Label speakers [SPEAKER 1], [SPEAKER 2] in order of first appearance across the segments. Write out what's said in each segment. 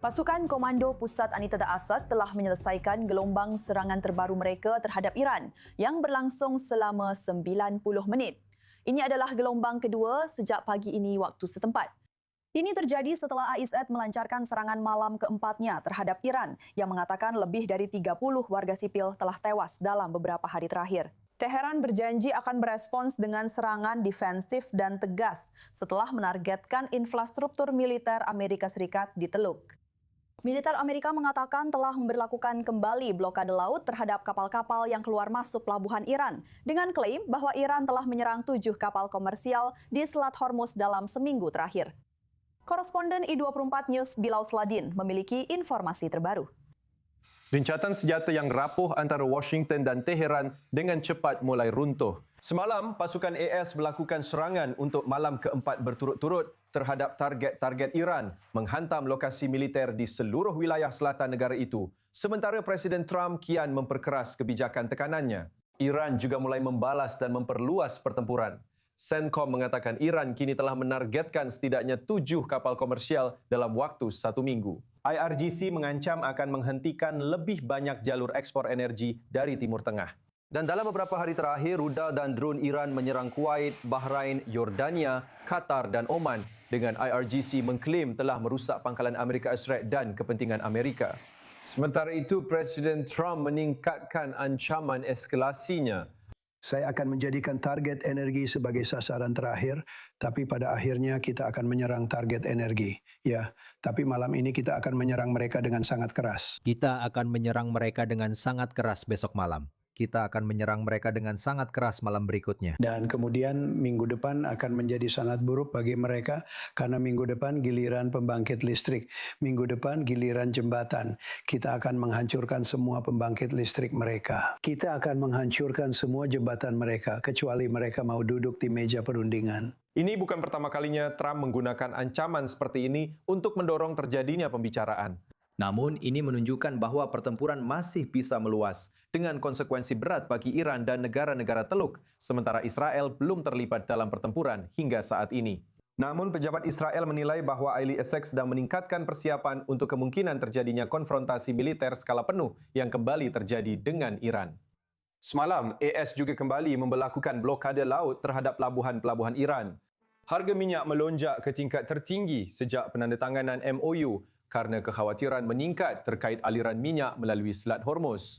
[SPEAKER 1] Pasukan Komando Pusat Anita Da'asak telah menyelesaikan gelombang serangan terbaru mereka terhadap Iran yang berlangsung selama 90 menit. Ini adalah gelombang kedua sejak pagi ini waktu setempat. Ini terjadi setelah AIZ melancarkan serangan malam keempatnya terhadap Iran yang mengatakan lebih dari 30 warga sipil telah tewas dalam beberapa hari terakhir. Teheran berjanji akan berespons dengan serangan defensif dan tegas setelah menargetkan infrastruktur militer Amerika Serikat di Teluk. Militer Amerika mengatakan telah memberlakukan kembali blokade laut terhadap kapal-kapal yang keluar masuk pelabuhan Iran dengan klaim bahwa Iran telah menyerang 7 kapal komersial di Selat Hormuz dalam seminggu terakhir. Koresponden I24 News Bilal Sladin memiliki informasi terbaru.
[SPEAKER 2] Gencatan senjata yang rapuh antara Washington dan Teheran dengan cepat mulai runtuh. Semalam, pasukan AS melakukan serangan untuk malam keempat berturut-turut terhadap target-target Iran, menghantam lokasi militer di seluruh wilayah selatan negara itu. Sementara Presiden Trump kian memperkeras kebijakan tekanannya. Iran juga mulai membalas dan memperluas pertempuran. CENTCOM mengatakan Iran kini telah menargetkan setidaknya 7 kapal komersial dalam waktu 1 minggu. IRGC mengancam akan menghentikan lebih banyak jalur ekspor energi dari Timur Tengah. Dan dalam beberapa hari terakhir, rudal dan drone Iran menyerang Kuwait, Bahrain, Yordania, Qatar dan Oman dengan IRGC mengklaim telah merusak pangkalan Amerika Serikat dan kepentingan Amerika. Sementara itu, Presiden Trump meningkatkan ancaman eskalasinya.
[SPEAKER 3] Saya akan menjadikan target energi sebagai sasaran terakhir, tapi pada akhirnya kita akan menyerang target energi. Ya, tapi malam ini kita akan menyerang mereka dengan sangat keras.
[SPEAKER 4] Kita akan menyerang mereka dengan sangat keras besok malam. Kita akan menyerang mereka dengan sangat keras malam berikutnya.
[SPEAKER 3] Dan kemudian minggu depan akan menjadi sangat buruk bagi mereka karena minggu depan giliran pembangkit listrik. Minggu depan giliran jembatan. Kita akan menghancurkan semua pembangkit listrik mereka. Kita akan menghancurkan semua jembatan mereka kecuali mereka mau duduk di meja perundingan.
[SPEAKER 2] Ini bukan pertama kalinya Trump menggunakan ancaman seperti ini untuk mendorong terjadinya pembicaraan.
[SPEAKER 4] Namun, ini menunjukkan bahwa pertempuran masih bisa meluas dengan konsekuensi berat bagi Iran dan negara-negara Teluk, sementara Israel belum terlibat dalam pertempuran hingga saat ini. Namun, pejabat Israel menilai bahwa ahli Essex sedang meningkatkan persiapan untuk kemungkinan terjadinya konfrontasi militer skala penuh yang kembali terjadi dengan Iran. Semalam, AS juga kembali memberlakukan blokade laut terhadap pelabuhan-pelabuhan Iran. Harga minyak melonjak ke tingkat tertinggi sejak penandatanganan MOU karena kekhawatiran meningkat terkait aliran minyak melalui Selat Hormuz.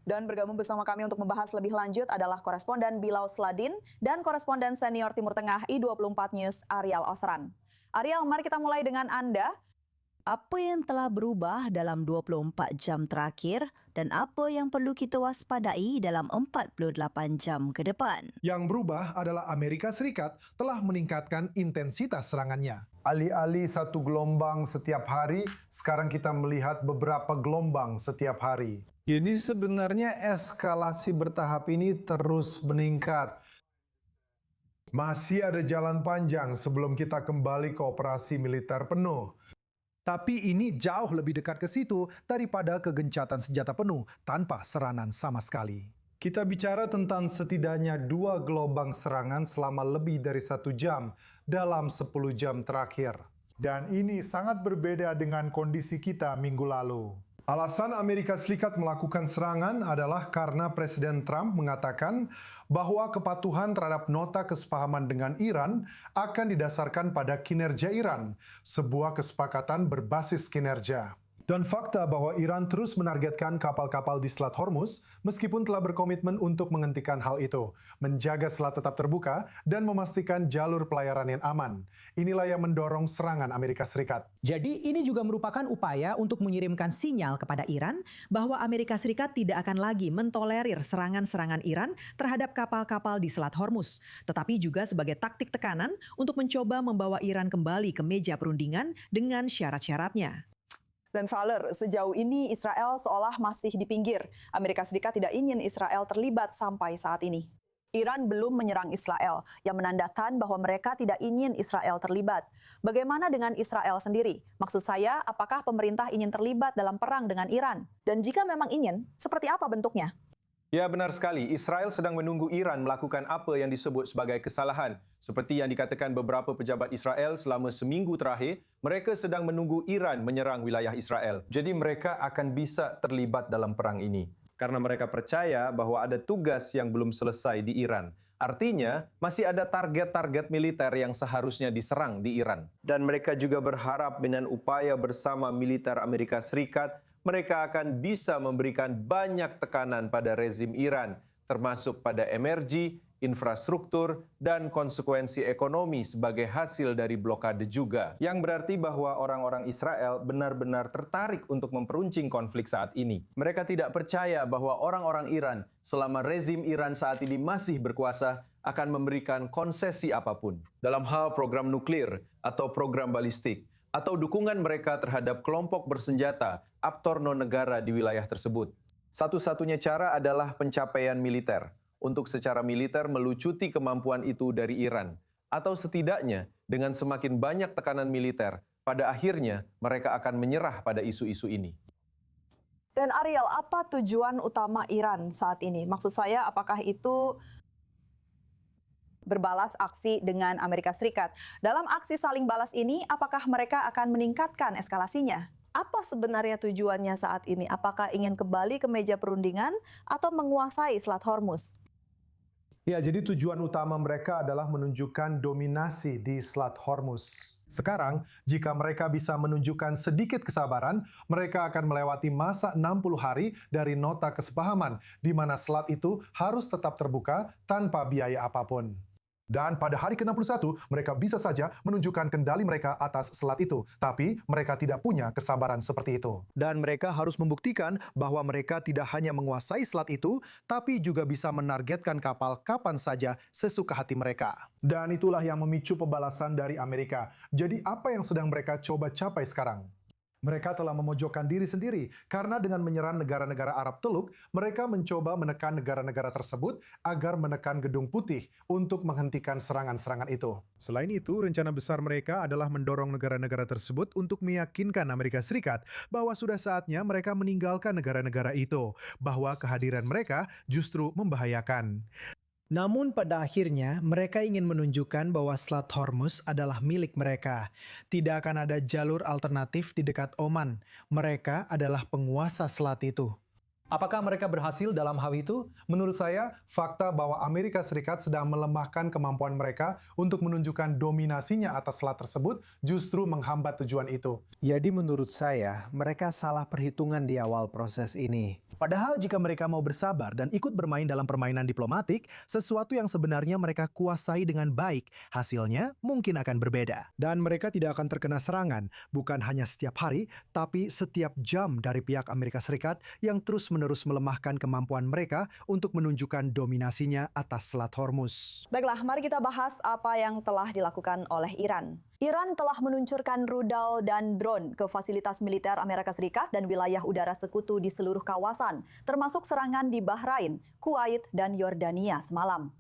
[SPEAKER 1] Dan bergabung bersama kami untuk membahas lebih lanjut adalah koresponden Bilal Sladin dan koresponden senior Timur Tengah I24 News Ariel Osran. Ariel, mari kita mulai dengan Anda.
[SPEAKER 5] Apa yang telah berubah dalam 24 jam terakhir dan apa yang perlu kita waspadai dalam 48 jam ke depan?
[SPEAKER 6] Yang berubah adalah Amerika Serikat telah meningkatkan intensitas serangannya.
[SPEAKER 7] Alih-alih satu gelombang setiap hari, sekarang kita melihat beberapa gelombang setiap hari.
[SPEAKER 6] Jadi sebenarnya eskalasi bertahap ini terus meningkat.
[SPEAKER 7] Masih ada jalan panjang sebelum kita kembali ke operasi militer penuh.
[SPEAKER 6] Tapi ini jauh lebih dekat ke situ daripada kegencatan senjata penuh tanpa serangan sama sekali.
[SPEAKER 7] Kita bicara tentang setidaknya 2 gelombang serangan selama lebih dari 1 jam dalam 10 jam terakhir. Dan ini sangat berbeda dengan kondisi kita minggu lalu. Alasan Amerika Serikat melakukan serangan adalah karena Presiden Trump mengatakan bahwa kepatuhan terhadap nota kesepahaman dengan Iran akan didasarkan pada kinerja Iran, sebuah kesepakatan berbasis kinerja. Dan fakta bahwa Iran terus menargetkan kapal-kapal di Selat Hormuz meskipun telah berkomitmen untuk menghentikan hal itu, menjaga selat tetap terbuka, dan memastikan jalur pelayaran yang aman. Inilah yang mendorong serangan Amerika Serikat.
[SPEAKER 8] Jadi ini juga merupakan upaya untuk mengirimkan sinyal kepada Iran bahwa Amerika Serikat tidak akan lagi mentolerir serangan-serangan Iran terhadap kapal-kapal di Selat Hormuz, tetapi juga sebagai taktik tekanan untuk mencoba membawa Iran kembali ke meja perundingan dengan syarat-syaratnya.
[SPEAKER 1] Dan Fowler, sejauh ini Israel seolah masih di pinggir. Amerika Serikat tidak ingin Israel terlibat sampai saat ini. Iran belum menyerang Israel, yang menandakan bahwa mereka tidak ingin Israel terlibat. Bagaimana dengan Israel sendiri? Maksud saya, apakah pemerintah ingin terlibat dalam perang dengan Iran? Dan jika memang ingin, seperti apa bentuknya?
[SPEAKER 2] Ya, benar sekali. Israel sedang menunggu Iran melakukan apa yang disebut sebagai kesalahan. Seperti yang dikatakan beberapa pejabat Israel selama seminggu terakhir, mereka sedang menunggu Iran menyerang wilayah Israel. Jadi mereka akan bisa terlibat dalam perang ini. Karena mereka percaya bahwa ada tugas yang belum selesai di Iran. Artinya, masih ada target-target militer yang seharusnya diserang di Iran. Dan mereka juga berharap dengan upaya bersama militer Amerika Serikat, mereka akan bisa memberikan banyak tekanan pada rezim Iran, termasuk pada energi, infrastruktur, dan konsekuensi ekonomi sebagai hasil dari blokade juga. Yang berarti bahwa orang-orang Israel benar-benar tertarik untuk memperuncing konflik saat ini. Mereka tidak percaya bahwa orang-orang Iran, selama rezim Iran saat ini masih berkuasa, akan memberikan konsesi apapun. Dalam hal program nuklir atau program balistik, atau dukungan mereka terhadap kelompok bersenjata aktor non-negara di wilayah tersebut. Satu-satunya cara adalah pencapaian militer, untuk secara militer melucuti kemampuan itu dari Iran. Atau setidaknya, dengan semakin banyak tekanan militer, pada akhirnya mereka akan menyerah pada isu-isu ini.
[SPEAKER 1] Dan Ariel, apa tujuan utama Iran saat ini? Maksud saya, apakah itu berbalas aksi dengan Amerika Serikat? Dalam aksi saling balas ini, apakah mereka akan meningkatkan eskalasinya? Apa sebenarnya tujuannya saat ini? Apakah ingin kembali ke meja perundingan atau menguasai Selat Hormuz?
[SPEAKER 7] Ya, jadi tujuan utama mereka adalah menunjukkan dominasi di Selat Hormuz. Sekarang, jika mereka bisa menunjukkan sedikit kesabaran, mereka akan melewati masa 60 hari dari nota kesepahaman, di mana selat itu harus tetap terbuka tanpa biaya apapun. Dan pada hari ke-61, mereka bisa saja menunjukkan kendali mereka atas selat itu. Tapi mereka tidak punya kesabaran seperti itu. Dan mereka harus membuktikan bahwa mereka tidak hanya menguasai selat itu, tapi juga bisa menargetkan kapal kapan saja sesuka hati mereka. Dan itulah yang memicu pembalasan dari Amerika. Jadi apa yang sedang mereka coba capai sekarang? Mereka telah memojokkan diri sendiri karena dengan menyerang negara-negara Arab Teluk, mereka mencoba menekan negara-negara tersebut agar menekan Gedung Putih untuk menghentikan serangan-serangan itu. Selain itu, rencana besar mereka adalah mendorong negara-negara tersebut untuk meyakinkan Amerika Serikat bahwa sudah saatnya mereka meninggalkan negara-negara itu, bahwa kehadiran mereka justru membahayakan.
[SPEAKER 9] Namun pada akhirnya mereka ingin menunjukkan bahwa Selat Hormuz adalah milik mereka. Tidak akan ada jalur alternatif di dekat Oman. Mereka adalah penguasa selat itu.
[SPEAKER 7] Apakah mereka berhasil dalam hal itu? Menurut saya, fakta bahwa Amerika Serikat sedang melemahkan kemampuan mereka untuk menunjukkan dominasinya atas selat tersebut justru menghambat tujuan itu.
[SPEAKER 9] Jadi menurut saya, mereka salah perhitungan di awal proses ini.
[SPEAKER 6] Padahal jika mereka mau bersabar dan ikut bermain dalam permainan diplomatik, sesuatu yang sebenarnya mereka kuasai dengan baik, hasilnya mungkin akan berbeda. Dan mereka tidak akan terkena serangan, bukan hanya setiap hari, tapi setiap jam dari pihak Amerika Serikat yang terus-menerus melemahkan kemampuan mereka untuk menunjukkan dominasinya atas Selat Hormuz.
[SPEAKER 1] Baiklah, mari kita bahas apa yang telah dilakukan oleh Iran. Iran telah meluncurkan rudal dan drone ke fasilitas militer Amerika Serikat dan wilayah udara sekutu di seluruh kawasan, termasuk serangan di Bahrain, Kuwait, dan Yordania semalam.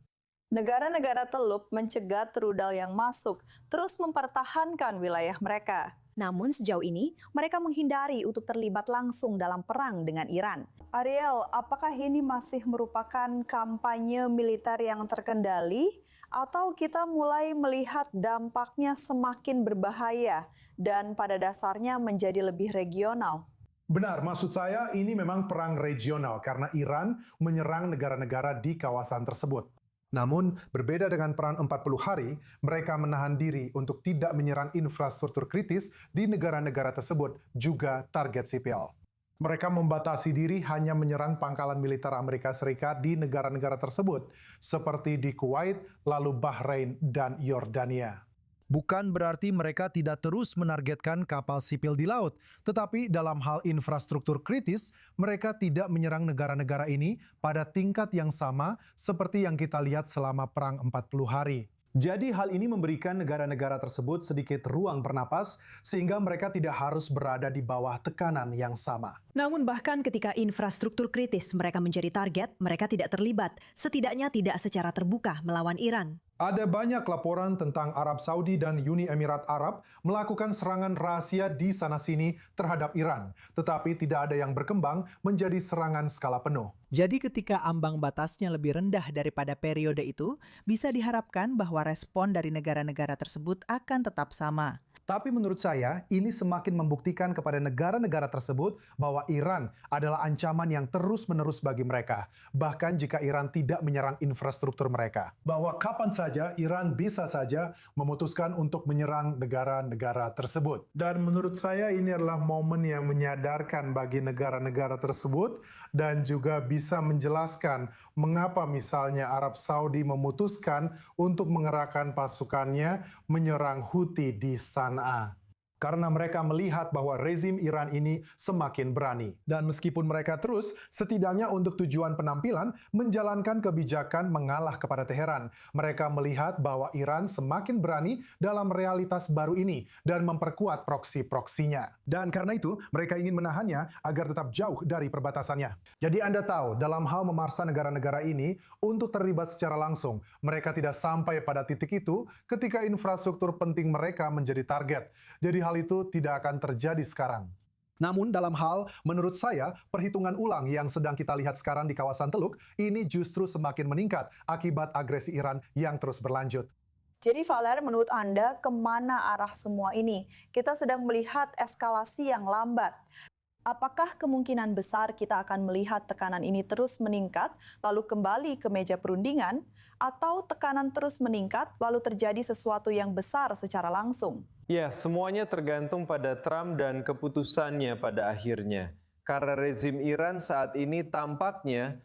[SPEAKER 1] Negara-negara Teluk mencegat rudal yang masuk, terus mempertahankan wilayah mereka. Namun sejauh ini, mereka menghindari untuk terlibat langsung dalam perang dengan Iran. Ariel, apakah ini masih merupakan kampanye militer yang terkendali? Atau kita mulai melihat dampaknya semakin berbahaya dan pada dasarnya menjadi lebih regional?
[SPEAKER 7] Benar, maksud saya ini memang perang regional karena Iran menyerang negara-negara di kawasan tersebut. Namun, berbeda dengan perang 40 hari, mereka menahan diri untuk tidak menyerang infrastruktur kritis di negara-negara tersebut, juga target sipil. Mereka membatasi diri hanya menyerang pangkalan militer Amerika Serikat di negara-negara tersebut, seperti di Kuwait, lalu Bahrain, dan Yordania.
[SPEAKER 6] Bukan berarti mereka tidak terus menargetkan kapal sipil di laut, tetapi dalam hal infrastruktur kritis, mereka tidak menyerang negara-negara ini pada tingkat yang sama seperti yang kita lihat selama Perang 40 hari. Jadi hal ini memberikan negara-negara tersebut sedikit ruang bernapas sehingga mereka tidak harus berada di bawah tekanan yang sama.
[SPEAKER 8] Namun bahkan ketika infrastruktur kritis mereka menjadi target, mereka tidak terlibat, setidaknya tidak secara terbuka melawan Iran.
[SPEAKER 6] Ada banyak laporan tentang Arab Saudi dan Uni Emirat Arab melakukan serangan rahasia di sana-sini terhadap Iran, tetapi tidak ada yang berkembang menjadi serangan skala penuh.
[SPEAKER 9] Jadi ketika ambang batasnya lebih rendah daripada periode itu, bisa diharapkan bahwa respon dari negara-negara tersebut akan tetap sama.
[SPEAKER 6] Tapi menurut saya, ini semakin membuktikan kepada negara-negara tersebut bahwa Iran adalah ancaman yang terus-menerus bagi mereka. Bahkan jika Iran tidak menyerang infrastruktur mereka. Bahwa kapan saja Iran bisa saja memutuskan untuk menyerang negara-negara tersebut. Dan menurut saya ini adalah momen yang menyadarkan bagi negara-negara tersebut dan juga bisa menjelaskan mengapa misalnya Arab Saudi memutuskan untuk mengerahkan pasukannya menyerang Houthi di Sanaa. Karena mereka melihat bahwa rezim Iran ini semakin berani. Dan meskipun mereka terus, setidaknya untuk tujuan penampilan, menjalankan kebijakan mengalah kepada Teheran. Mereka melihat bahwa Iran semakin berani dalam realitas baru ini dan memperkuat proksi-proksinya. Dan karena itu, mereka ingin menahannya agar tetap jauh dari perbatasannya. Jadi Anda tahu, dalam hal memaksa negara-negara ini untuk terlibat secara langsung, mereka tidak sampai pada titik itu ketika infrastruktur penting mereka menjadi target. Jadi hal itu tidak akan terjadi sekarang. Namun dalam hal, menurut saya, perhitungan ulang yang sedang kita lihat sekarang di kawasan Teluk, ini justru semakin meningkat akibat agresi Iran yang terus berlanjut.
[SPEAKER 1] Jadi Valer, menurut Anda kemana arah semua ini? Kita sedang melihat eskalasi yang lambat. Apakah kemungkinan besar kita akan melihat tekanan ini terus meningkat, lalu kembali ke meja perundingan, atau tekanan terus meningkat, lalu terjadi sesuatu yang besar secara langsung?
[SPEAKER 4] Ya, semuanya tergantung pada Trump dan keputusannya pada akhirnya. Karena rezim Iran saat ini tampaknya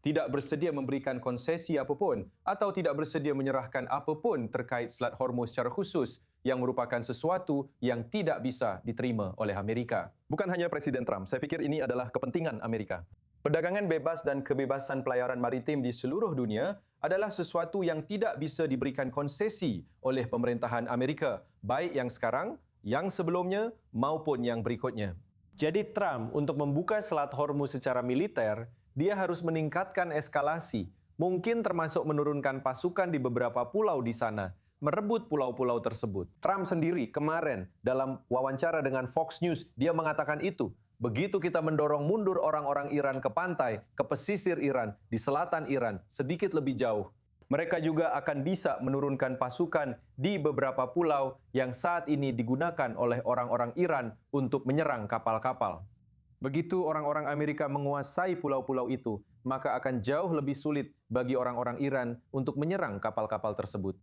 [SPEAKER 4] tidak bersedia memberikan konsesi apapun atau tidak bersedia menyerahkan apapun terkait Selat Hormuz secara khusus yang merupakan sesuatu yang tidak bisa diterima oleh Amerika.
[SPEAKER 2] Bukan hanya Presiden Trump, saya pikir ini adalah kepentingan Amerika. Perdagangan bebas dan kebebasan pelayaran maritim di seluruh dunia adalah sesuatu yang tidak bisa diberikan konsesi oleh pemerintahan Amerika, baik yang sekarang, yang sebelumnya, maupun yang berikutnya. Jadi Trump untuk membuka Selat Hormuz secara militer, dia harus meningkatkan eskalasi, mungkin termasuk menurunkan pasukan di beberapa pulau di sana, merebut pulau-pulau tersebut. Trump sendiri kemarin dalam wawancara dengan Fox News, dia mengatakan itu. Begitu kita mendorong mundur orang-orang Iran ke pantai, ke pesisir Iran, di selatan Iran, sedikit lebih jauh, mereka juga akan bisa menurunkan pasukan di beberapa pulau yang saat ini digunakan oleh orang-orang Iran untuk menyerang kapal-kapal. Begitu orang-orang Amerika menguasai pulau-pulau itu, maka akan jauh lebih sulit bagi orang-orang Iran untuk menyerang kapal-kapal tersebut.